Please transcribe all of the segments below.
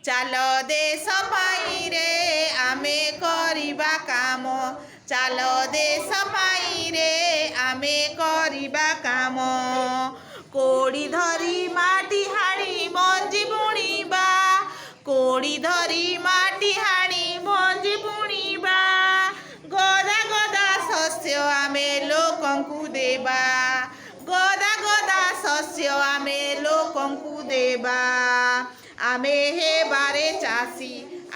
ଚାଲ ଦେଶ ପାଇଁରେ ଆମେ କରିବା କାମ ଚାଲ ଦେଶ ପାଇଁରେ ଆମେ କରିବା କାମ କୋଡ଼ି ଧରି ମାଟି ହାଣି ମଞ୍ଜି ବୁଣିବା କୋଡ଼ି ଧରି ମାଟି ହାଣି ମଞ୍ଜି ବୁଣିବା ଗଦା ଗଦା ଶସ୍ୟ ଆମେ ଲୋକଙ୍କୁ ଦେବା ଗଦା ଗଦା ଶସ୍ୟ ଆମେ ଲୋକଙ୍କୁ ଦେବା ଆମେ ହେବାରେ ଚାଷୀ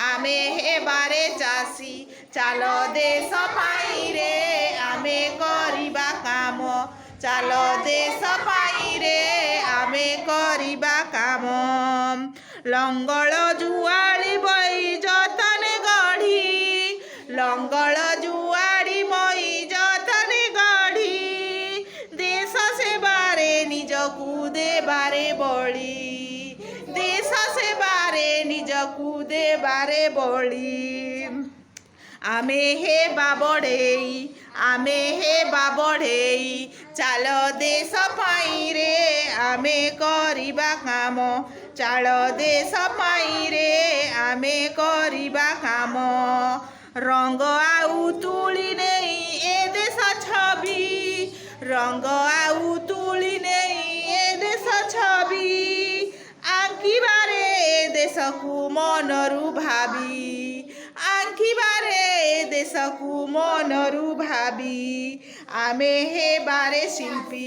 ଆମେ ହେବାରେ ଚାଷୀ ଚାଲ ଦେଶ ପାଇଁରେ ଆମେ କରିବା କାମ ଚାଲ ଦେଶ ପାଇଁରେ ଆମେ କରିବା କାମ ଲଙ୍ଗଳ ଜୁଆଳି ବଇ ଯତନେ ଗଢ଼ି ଲଙ୍ଗଳ ଜୁଆଳି ମଇ ଯତନେ ଗଢ଼ି ଦେଶ ସେବାରେ ନିଜକୁ ଦେବାରେ ବଳି ଦେଶ ସେବାରେ ନିଜକୁ ଦେବାରେ ବଳି ଆମେ ହେବା ବଢ଼େଇ ଆମେ ହେବା ବଢ଼େଇ ଚାଲ ଦେଶ ପାଇଁରେ ଆମେ କରିବା କାମ ଚାଲ ଦେଶ ପାଇଁରେ ଆମେ କରିବା କାମ ରଙ୍ଗ ଆଉ ତୁଳି ନେଇ ଏ ଦେଶ ଛବି ରଙ୍ଗ ଆଉ ତୁଳି ନେଇ ଏ ଦେଶ ଛବି ଆଙ୍କିବାରେ ଏ ଦେଶକୁ ମନରୁ ଭାବି ଆଙ୍କିବାରେ ଏ ଦେଶକୁ ମନରୁ ଭାବି ଆମେ ହେବାରେ ଶିଳ୍ପୀ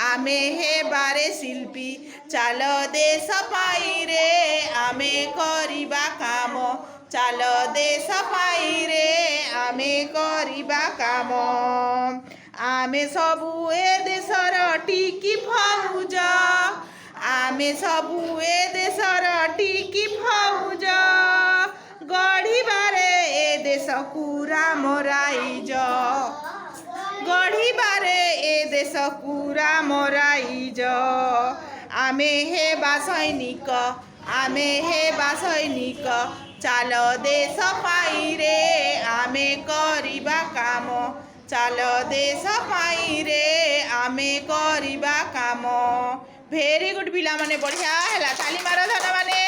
ଆମେ ହେବାରେ ଶିଳ୍ପୀ ଚାଲ ଦେଶ ପାଇଁରେ ଆମେ କରିବା କାମ ଚାଲ ଦେଶ ପାଇଁରେ ଆମେ କରିବା କାମ ଆମେ ସବୁ ଏ ଦେଶର ଟିକି ଫୌଜ ଆମେ ସବୁ ଏ ଦେଶର ଟିକି ଫୌଜ ଗଢ଼ିବାରେ ଏ ଦେଶକୁ ରାମ ରାଇଜ ଗଢ଼ିବାରେ ଏ ଦେଶକୁ ରାମ ରାଇଜ ଆମେ ହେବା ସୈନିକ ଆମେ ହେବା ସୈନିକ ଚାଲ ଦେଶ ପାଇଁରେ ଆମେ କରିବା କାମ ଚାଲ ଦେଶ ପାଇଁରେ ଆମେ କରିବା କାମ ଭେରି ଗୁଡ୍ ପିଲାମାନେ ବଢ଼ିଆ ହେଲା ତାଲି ମାର ଧନମାନେ।